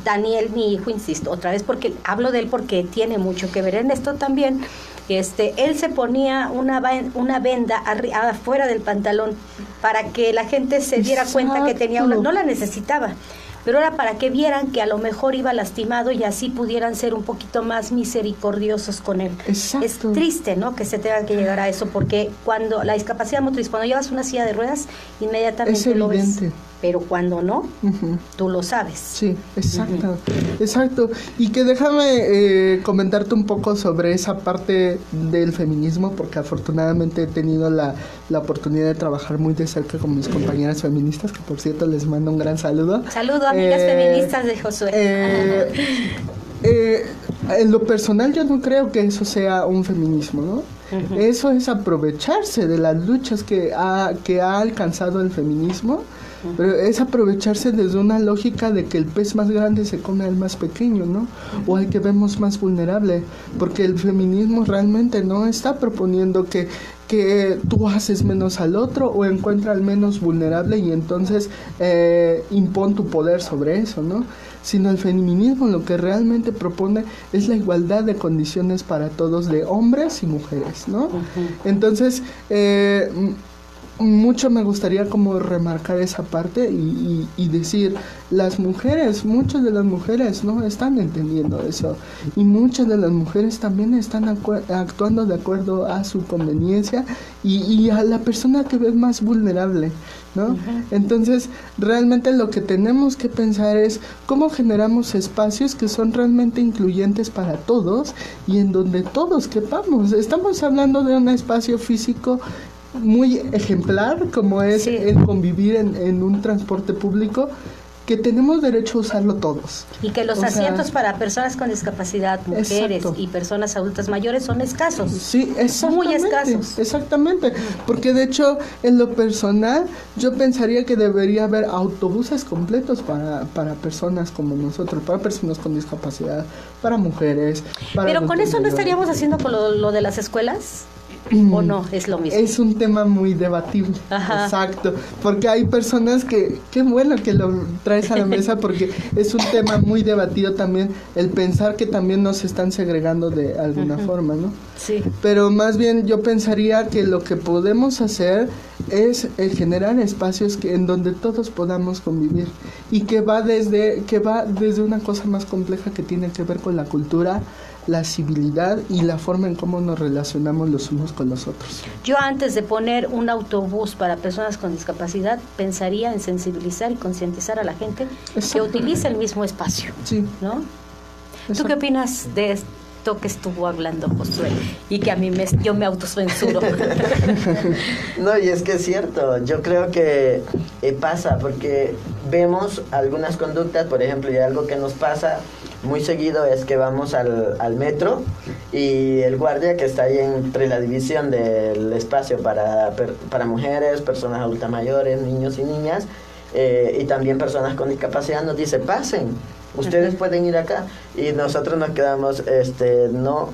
Speaker 3: Daniel, mi hijo, insisto, otra vez porque hablo de él porque tiene mucho que ver en esto también. Él se ponía una venda afuera del pantalón para que la gente se diera cuenta que tenía una, no la necesitaba, pero era para que vieran que a lo mejor iba lastimado y así pudieran ser un poquito más misericordiosos con él.
Speaker 4: Exacto.
Speaker 3: Es triste, ¿no?, que se tenga que llegar a eso, porque cuando la discapacidad motriz, cuando llevas una silla de ruedas, inmediatamente
Speaker 4: Es
Speaker 3: lo ves.
Speaker 4: evidente.
Speaker 3: Pero cuando no,
Speaker 4: Ujú.
Speaker 3: tú lo sabes.
Speaker 4: Sí, exacto, exacto. Y que déjame comentarte un poco sobre esa parte del feminismo, porque afortunadamente he tenido la oportunidad de trabajar muy de cerca con mis compañeras feministas, que por cierto les mando un gran saludo.
Speaker 3: Saludo, amigas feministas de Josué.
Speaker 4: En lo personal yo no creo que eso sea un feminismo, ¿no?
Speaker 3: Ujú.
Speaker 4: Eso es aprovecharse de las luchas que ha alcanzado el feminismo, pero es aprovecharse desde una lógica de que el pez más grande se come al más pequeño, ¿no? O al que vemos más vulnerable, porque el feminismo realmente no está proponiendo que tú haces menos al otro o encuentra al menos vulnerable y entonces impon tu poder sobre eso, ¿no? Sino el feminismo lo que realmente propone es la igualdad de condiciones para todos, de hombres y mujeres, ¿no? Entonces, mucho me gustaría como remarcar esa parte y decir, las mujeres, muchas de las mujeres no están entendiendo eso y muchas de las mujeres también están actuando de acuerdo a su conveniencia y a la persona que ves más vulnerable, ¿no? Entonces, realmente lo que tenemos que pensar es cómo generamos espacios que son realmente incluyentes para todos y en donde todos quepamos. Estamos hablando de un espacio físico muy ejemplar, como es
Speaker 3: Sí.
Speaker 4: el convivir en un transporte público, que tenemos derecho a usarlo todos.
Speaker 3: Y que los
Speaker 4: O sea,
Speaker 3: asientos para personas con discapacidad, mujeres
Speaker 4: exacto.
Speaker 3: y personas adultas mayores son escasos.
Speaker 4: Sí, exactamente.
Speaker 3: Muy escasos.
Speaker 4: Exactamente, porque de hecho, en lo personal, yo pensaría que debería haber autobuses completos para personas como nosotros, para personas con discapacidad, para mujeres. Para
Speaker 3: Pero con
Speaker 4: adultos
Speaker 3: eso no
Speaker 4: mayores.
Speaker 3: estaríamos haciendo con lo de las escuelas, ¿o no? Es lo mismo.
Speaker 4: Es un tema muy debatible.
Speaker 3: Ajá.
Speaker 4: Exacto. Porque hay personas que, qué bueno que lo traes a la mesa, porque es un tema muy debatido también, el pensar que también nos están segregando de alguna forma, ¿no?
Speaker 3: Sí.
Speaker 4: Pero más bien yo pensaría que lo que podemos hacer es generar espacios en donde todos podamos convivir y que va desde una cosa más compleja que tiene que ver con la cultura, la civilidad y la forma en cómo nos relacionamos los unos con los otros.
Speaker 3: Yo antes de poner un autobús para personas con discapacidad, pensaría en sensibilizar y concientizar a la gente que
Speaker 4: Exacto.
Speaker 3: utilice el mismo espacio,
Speaker 4: Sí.
Speaker 3: ¿no? ¿Tú
Speaker 4: Exacto.
Speaker 3: qué opinas de esto que estuvo hablando Josué y que a mí yo me autocensuro?
Speaker 6: No, y es que es cierto, yo creo que pasa, porque vemos algunas conductas, por ejemplo, y algo que nos pasa muy seguido es que vamos al metro y el guardia que está ahí entre la división del espacio para mujeres, personas adultas mayores, niños y niñas, y también personas con discapacidad nos dice, pasen, ustedes pueden ir acá, y nosotros nos quedamos, no,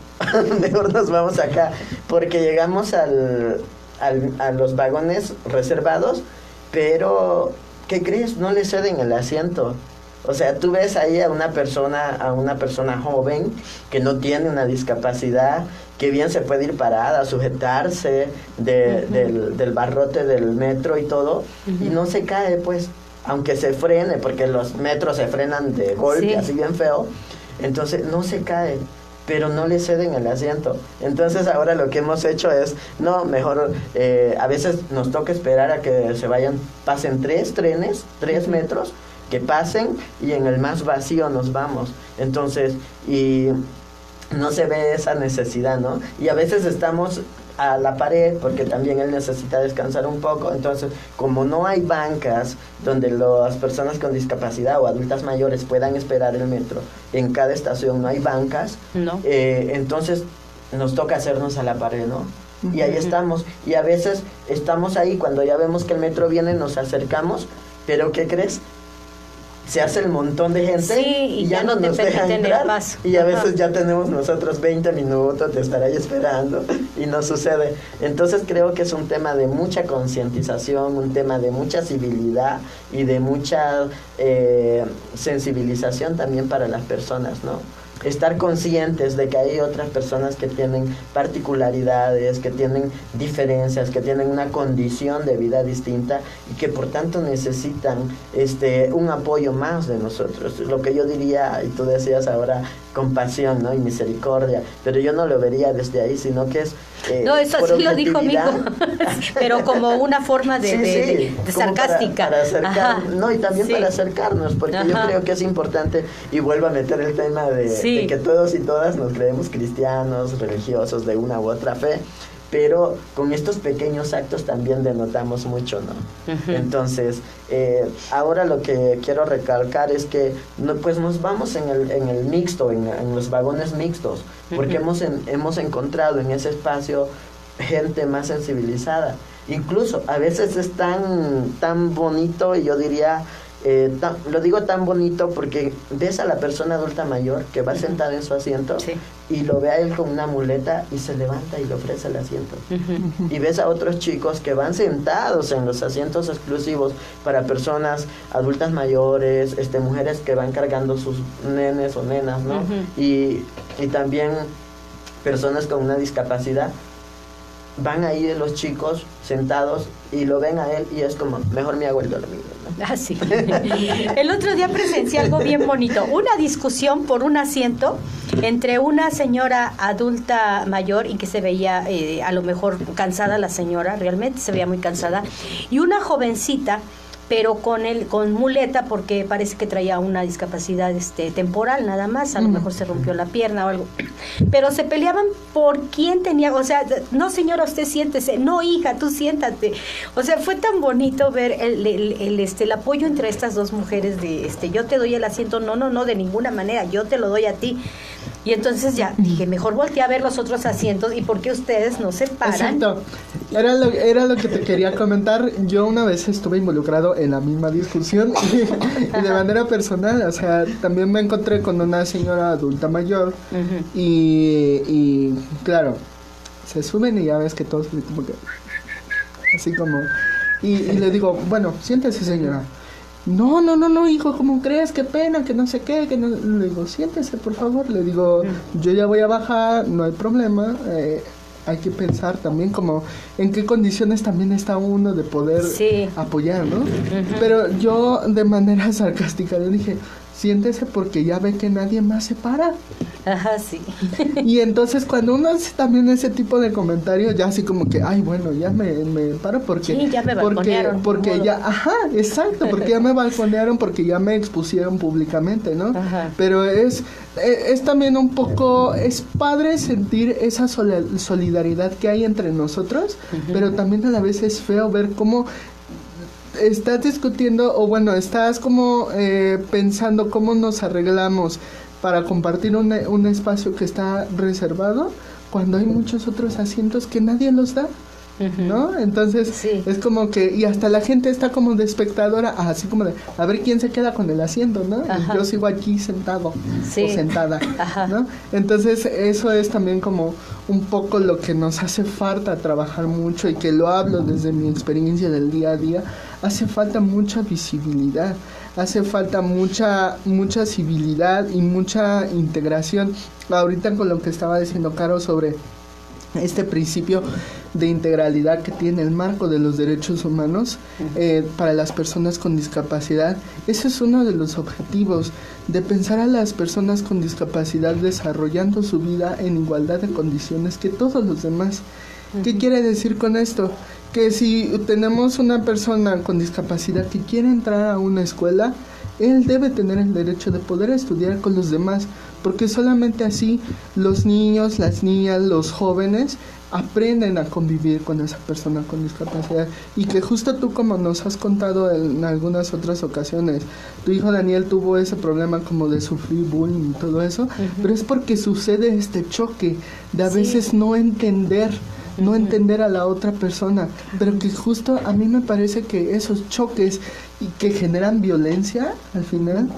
Speaker 6: mejor nos vamos acá, porque llegamos a los vagones reservados, pero ¿qué crees? No le ceden el asiento. O sea, tú ves ahí a una persona joven que no tiene una discapacidad, que bien se puede ir parada, sujetarse del barrote del metro y todo, y no se cae, pues, aunque se frene, porque los metros se frenan de golpe, así bien feo, entonces no se cae, pero no le ceden el asiento. Entonces ahora lo que hemos hecho es, no, mejor, a veces nos toca esperar a que pasen 3 trenes, 3 metros, que pasen, y en el más vacío nos vamos. Entonces, y no se ve esa necesidad, ¿no? Y a veces estamos a la pared porque también él necesita descansar un poco. Entonces, como no hay bancas donde las personas con discapacidad o adultas mayores puedan esperar el metro, en cada estación no hay bancas, entonces nos toca hacernos a la pared, ¿no? Y ahí estamos, y a veces estamos ahí, cuando ya vemos que el metro viene, nos acercamos, pero ¿qué crees? Se hace el montón de gente y ya no nos dejan entrar, y a veces ya tenemos nosotros 20 minutos de estar ahí esperando y no sucede. Entonces creo que es un tema de mucha concientización, un tema de mucha civilidad y de mucha sensibilización también para las personas, ¿no? Estar conscientes de que hay otras personas que tienen particularidades, que tienen diferencias, que tienen una condición de vida distinta y que por tanto necesitan un apoyo más de nosotros. Lo que yo diría, y tú decías ahora, compasión, ¿no? Y misericordia, pero yo no lo vería desde ahí, sino que es
Speaker 3: no, eso sí lo dijo mi hijo, pero como una forma de sarcástica.
Speaker 6: Para acercar, no, y también para acercarnos, porque yo creo que es importante, y vuelvo a meter el tema de que todos y todas nos creemos cristianos, religiosos, de una u otra fe, pero con estos pequeños actos también denotamos mucho, ¿no? Entonces, ahora lo que quiero recalcar es que pues nos vamos en el mixto, en los vagones mixtos, porque hemos encontrado en ese espacio gente más sensibilizada. Incluso a veces es tan bonito, y yo diría, lo digo tan bonito porque ves a la persona adulta mayor que va sentada en su asiento y lo ve a él con una muleta y se levanta y le ofrece el asiento. Y ves a otros chicos que van sentados en los asientos exclusivos para personas adultas mayores, mujeres que van cargando sus nenes o nenas, ¿no? Y también personas con una discapacidad. Van ahí los chicos sentados y lo ven a él y es como, mejor me hago el dormido, ¿no?
Speaker 3: Ah, sí. El otro día presencié algo bien bonito, una discusión por un asiento entre una señora adulta mayor y que se veía a lo mejor cansada la señora, realmente se veía muy cansada, y una jovencita, pero con muleta, porque parece que traía una discapacidad temporal nada más, a lo mejor se rompió la pierna o algo, pero se peleaban por quién tenía, o sea, no señora, usted siéntese, no hija, tú siéntate, o sea, fue tan bonito ver el apoyo entre estas dos mujeres de yo te doy el asiento, no, de ninguna manera, yo te lo doy a ti. Y entonces ya dije, mejor volteé a ver los otros asientos y por qué ustedes no se paran.
Speaker 4: Exacto. Era lo que te quería comentar. Yo una vez estuve involucrado en la misma discusión y de manera personal, o sea, también me encontré con una señora adulta mayor y claro, se suben y ya ves que todos como que así como y le digo, bueno, siéntese señora. No, hijo, ¿cómo crees? Qué pena, que no sé qué, que no... Le digo, siéntese, por favor. Le digo, yo ya voy a bajar, no hay problema. Hay que pensar también como en qué condiciones también está uno de poder apoyar, ¿no? Pero yo de manera sarcástica le dije, siéntese porque ya ve que nadie más se para.
Speaker 3: Ajá, sí.
Speaker 4: Y entonces cuando uno hace también ese tipo de comentarios, ya así como que, ay, bueno, ya me paro porque...
Speaker 3: Sí, ya me balconearon.
Speaker 4: Porque ya, ajá, exacto, porque ya me balconearon, porque ya me expusieron públicamente, ¿no? Ajá. Pero es también un poco, es padre sentir esa solidaridad que hay entre nosotros, pero también a la vez es feo ver cómo estás discutiendo, o bueno, estás como pensando cómo nos arreglamos para compartir un espacio que está reservado cuando hay muchos otros asientos que nadie los da, ¿no? Entonces es como que, y hasta la gente está como de espectadora, así como de, a ver quién se queda con el asiento, ¿no? Y yo sigo aquí sentado o sentada, ¿no? Entonces eso es también como un poco lo que nos hace falta trabajar mucho, y que lo hablo desde mi experiencia del día a día. Hace falta mucha visibilidad, hace falta mucha civilidad y mucha integración. Ahorita con lo que estaba diciendo Caro sobre este principio de integralidad que tiene el marco de los derechos humanos para las personas con discapacidad, ese es uno de los objetivos, de pensar a las personas con discapacidad desarrollando su vida en igualdad de condiciones que todos los demás. ¿Qué quiere decir con esto? Que si tenemos una persona con discapacidad que quiere entrar a una escuela, él debe tener el derecho de poder estudiar con los demás, porque solamente así los niños, las niñas, los jóvenes aprenden a convivir con esa persona con discapacidad. Y que justo tú, como nos has contado en algunas otras ocasiones, tu hijo Daniel tuvo ese problema como de sufrir bullying y todo eso, pero es porque sucede este choque de a veces no entender a la otra persona, pero que justo a mí me parece que esos choques y que generan violencia al final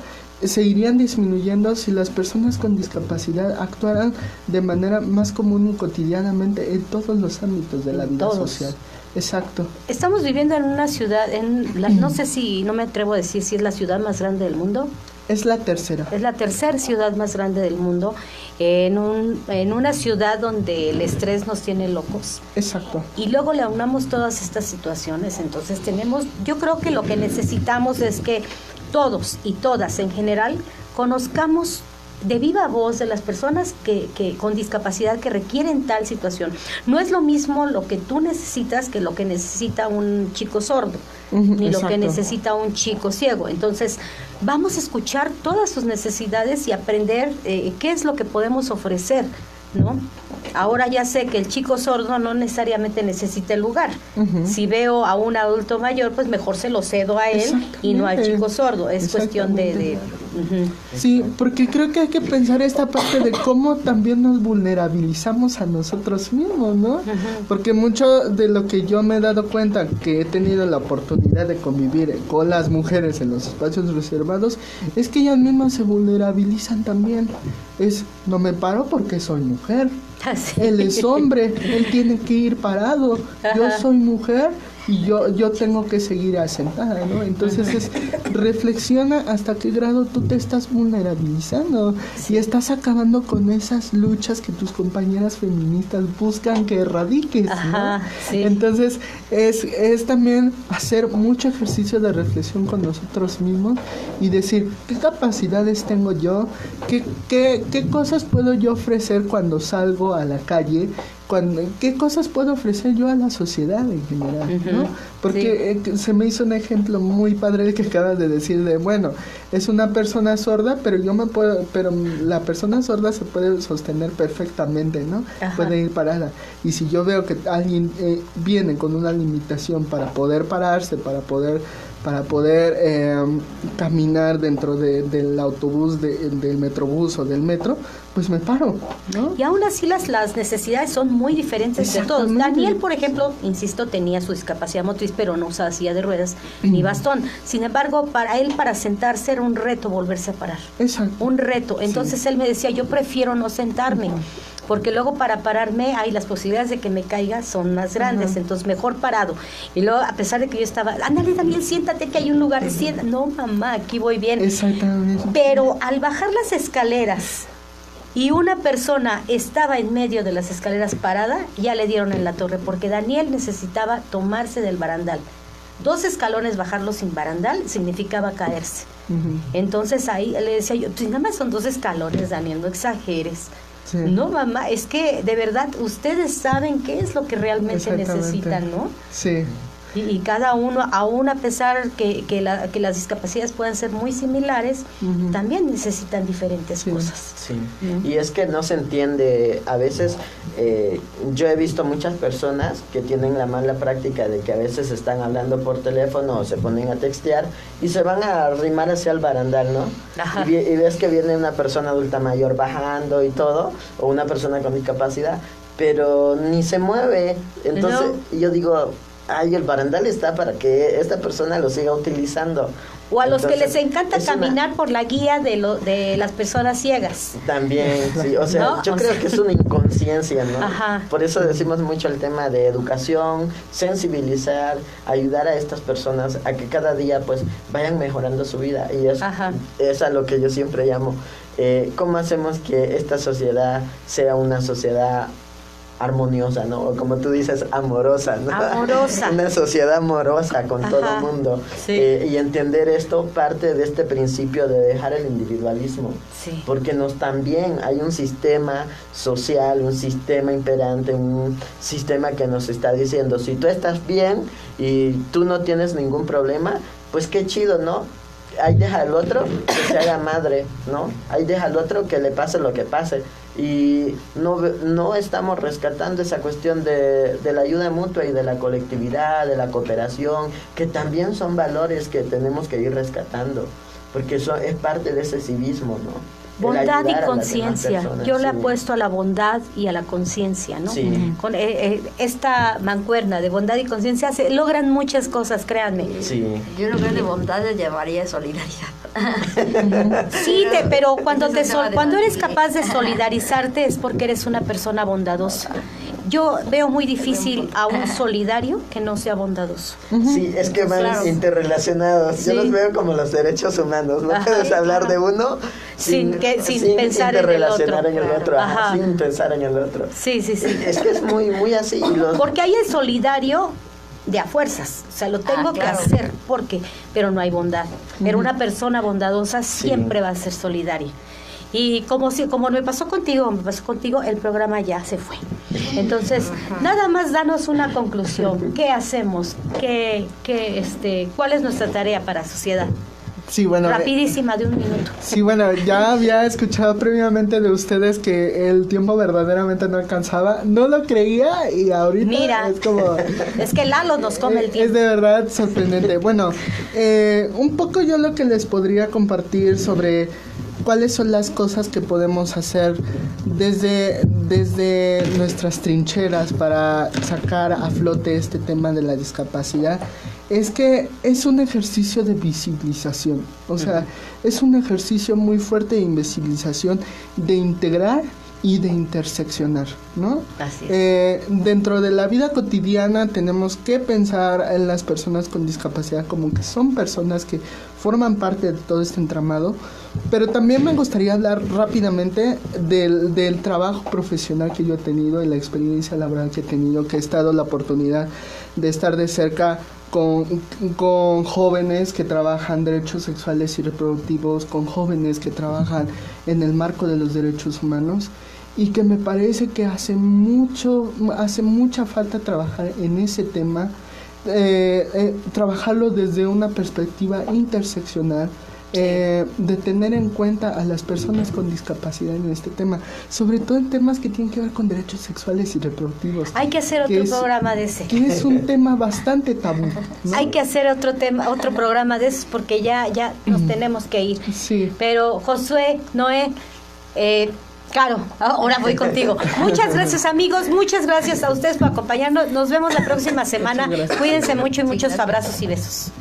Speaker 4: se irían disminuyendo si las personas con discapacidad actuaran de manera más común y cotidianamente en todos los ámbitos de la vida social. Exacto.
Speaker 3: Estamos viviendo en una ciudad, no sé si, no me atrevo a decir si es la ciudad más grande del mundo.
Speaker 4: Es la tercera.
Speaker 3: Es la tercera ciudad más grande del mundo, en una ciudad donde el estrés nos tiene locos.
Speaker 4: Exacto.
Speaker 3: Y luego le aunamos todas estas situaciones, entonces yo creo que lo que necesitamos es que todos y todas en general conozcamos de viva voz de las personas que con discapacidad que requieren tal situación. No es lo mismo lo que tú necesitas que lo que necesita un chico sordo, ni
Speaker 4: exacto.
Speaker 3: lo que necesita un chico ciego. Entonces, vamos a escuchar todas sus necesidades y aprender qué es lo que podemos ofrecer, ¿no? Ahora ya sé que el chico sordo no necesariamente necesita el lugar. Si veo a un adulto mayor, pues mejor se lo cedo a él y no al chico sordo. Es cuestión de
Speaker 4: Sí, porque creo que hay que pensar esta parte de cómo también nos vulnerabilizamos a nosotros mismos, ¿no? Porque mucho de lo que yo me he dado cuenta, que he tenido la oportunidad de convivir con las mujeres en los espacios reservados, es que ellas mismas se vulnerabilizan también. No me paro porque soy mujer. Él es hombre, él tiene que ir parado. Yo soy mujer y yo tengo que seguir asentada, ¿no? Entonces reflexiona hasta qué grado tú te estás vulnerabilizando y estás acabando con esas luchas que tus compañeras feministas buscan que erradiques, ¿no? Entonces es también hacer mucho ejercicio de reflexión con nosotros mismos y decir, ¿qué capacidades tengo yo? ¿Qué cosas puedo yo ofrecer cuando salgo a la calle? ¿Qué cosas puedo ofrecer yo a la sociedad en general? ¿No? Porque se me hizo un ejemplo muy padre el que acabas de decir de, bueno, es una persona sorda, pero la persona sorda se puede sostener perfectamente, ¿no? Puede ir parada. Y si yo veo que alguien viene con una limitación para poder pararse, para poder caminar dentro del autobús, del metrobús o del metro, pues me paro, ¿no?
Speaker 3: Y aún así las necesidades son muy diferentes de todos. Daniel, por ejemplo, insisto, tenía su discapacidad motriz, pero no usaba silla de ruedas ni bastón. Sin embargo, para él, para sentarse era un reto volverse a parar.
Speaker 4: Exacto.
Speaker 3: Un reto. Entonces él me decía, yo prefiero no sentarme. Porque luego para pararme las posibilidades de que me caiga son más grandes, entonces mejor parado. Y luego, a pesar de que yo estaba, ándale Daniel, siéntate que hay un lugar, no mamá, aquí voy bien.
Speaker 4: Exactamente.
Speaker 3: Pero al bajar las escaleras y una persona estaba en medio de las escaleras parada, ya le dieron en la torre, porque Daniel necesitaba tomarse del barandal. 2 escalones bajarlo sin barandal significaba caerse. Entonces ahí le decía yo, pues nada más son 2 escalones, Daniel, no exageres. Sí. No, mamá, es que de verdad ustedes saben qué es lo que realmente necesitan, ¿no?
Speaker 4: Sí.
Speaker 3: Y cada uno, aún a pesar que las discapacidades puedan ser muy similares, también necesitan diferentes cosas.
Speaker 6: Sí. Y es que no se entiende, a veces yo he visto muchas personas que tienen la mala práctica de que a veces están hablando por teléfono o se ponen a textear y se van a arrimar hacia el barandal, ¿no? Y ves que viene una persona adulta mayor bajando y todo, o una persona con discapacidad, pero ni se mueve. Entonces yo digo, el barandal está para que esta persona lo siga utilizando.
Speaker 3: O a los que
Speaker 6: Entonces,
Speaker 3: les encanta
Speaker 6: es una-
Speaker 3: caminar por la guía de las personas ciegas.
Speaker 6: También, sí, o sea,
Speaker 3: ¿No?
Speaker 6: yo
Speaker 3: O
Speaker 6: creo
Speaker 3: sea-
Speaker 6: que es una inconsciencia, ¿no?
Speaker 3: Ajá.
Speaker 6: Por eso decimos mucho el tema de educación, sensibilizar, ayudar a estas personas a que cada día pues vayan mejorando su vida. Y
Speaker 3: Ajá.
Speaker 6: es a lo que yo siempre llamo, ¿cómo hacemos que esta sociedad sea una sociedad armoniosa, ¿no? O como tú dices, amorosa, ¿no?
Speaker 3: Amorosa.
Speaker 6: Una sociedad amorosa con
Speaker 3: Ajá.
Speaker 6: todo el mundo.
Speaker 3: Sí.
Speaker 6: Y entender esto parte de este principio de dejar el individualismo.
Speaker 3: Sí.
Speaker 6: Porque también hay un sistema social, un sistema imperante, un sistema que nos está diciendo, si tú estás bien y tú no tienes ningún problema, pues qué chido, ¿no? Ahí deja al otro que se haga madre, ¿no? Ahí deja al otro que le pase lo que pase. Y no estamos rescatando esa cuestión de la ayuda mutua y de la colectividad, de la cooperación, que también son valores que tenemos que ir rescatando, porque eso es parte de ese civismo, ¿no? El
Speaker 3: Bondad
Speaker 6: ayudar a
Speaker 3: y
Speaker 6: las demás
Speaker 3: conciencia.
Speaker 6: personas,
Speaker 3: Yo le
Speaker 6: sí.
Speaker 3: apuesto a la bondad y a la conciencia, ¿no?
Speaker 6: Sí.
Speaker 3: Con esta mancuerna de bondad y conciencia se logran muchas cosas, créanme.
Speaker 6: Sí.
Speaker 5: Yo en lugar de bondad le llamaría solidaridad.
Speaker 3: Sí, pero cuando
Speaker 5: Eso se va de
Speaker 3: cuando eres
Speaker 5: manera.
Speaker 3: capaz de solidarizarte es porque eres una persona bondadosa. Yo veo muy difícil a un solidario que no sea bondadoso.
Speaker 6: Sí, es que van
Speaker 5: Claro.
Speaker 6: interrelacionados.
Speaker 3: Sí.
Speaker 6: Yo los veo como los derechos humanos. No
Speaker 3: Ajá.
Speaker 6: puedes hablar de uno
Speaker 3: Sin pensar en el
Speaker 6: interrelacionar
Speaker 3: otro.
Speaker 6: en el otro. Ajá,
Speaker 3: Ajá.
Speaker 6: sin pensar en el otro.
Speaker 3: Sí, sí, sí.
Speaker 6: Es que es muy así. Y los,
Speaker 3: Porque hay el solidario de a fuerzas, o sea, lo tengo que
Speaker 5: claro.
Speaker 3: hacer, porque, pero no hay bondad. Pero una persona bondadosa siempre va a ser solidaria. Y como me pasó contigo, el programa ya se fue. Entonces, nada más danos una conclusión. ¿Qué hacemos? ¿Cuál es nuestra tarea para la sociedad?
Speaker 4: Sí, bueno,
Speaker 3: Rapidísima, de un minuto.
Speaker 4: sí, bueno, ya había escuchado previamente de ustedes que el tiempo verdaderamente no alcanzaba. No lo creía y ahorita
Speaker 3: Mira.
Speaker 4: es como...
Speaker 3: Es que Lalo nos come el
Speaker 4: Es
Speaker 3: tiempo.
Speaker 4: de verdad sorprendente. Bueno, un poco yo lo que les podría compartir sobre cuáles son las cosas que podemos hacer desde nuestras trincheras para sacar a flote este tema de la discapacidad, es que es un ejercicio de visibilización. O sea, es un ejercicio muy fuerte de invisibilización, de integrar y de interseccionar, ¿no?
Speaker 3: Así es.
Speaker 4: Dentro de la vida cotidiana tenemos que pensar en las personas con discapacidad como que son personas que forman parte de todo este entramado, pero también me gustaría hablar rápidamente del trabajo profesional que yo he tenido y la experiencia laboral que he tenido, que he estado la oportunidad de estar de cerca con jóvenes que trabajan derechos sexuales y reproductivos, con jóvenes que trabajan en el marco de los derechos humanos, y que me parece que hace mucha falta trabajar en ese tema, trabajarlo desde una perspectiva interseccional, de tener en cuenta a las personas con discapacidad en este tema, sobre todo en temas que tienen que ver con derechos sexuales y reproductivos.
Speaker 3: Hay que hacer
Speaker 4: que
Speaker 3: otro
Speaker 4: es-
Speaker 3: programa de ese.
Speaker 4: Que es un tema bastante tabú, ¿no?
Speaker 3: Hay que hacer otro programa de esos porque ya nos tenemos que ir.
Speaker 4: Sí.
Speaker 3: Pero Josué, Noé, Caro, ahora voy contigo. Muchas gracias, amigos, muchas gracias a ustedes por acompañarnos. Nos vemos la próxima semana. Cuídense mucho y muchos abrazos y besos.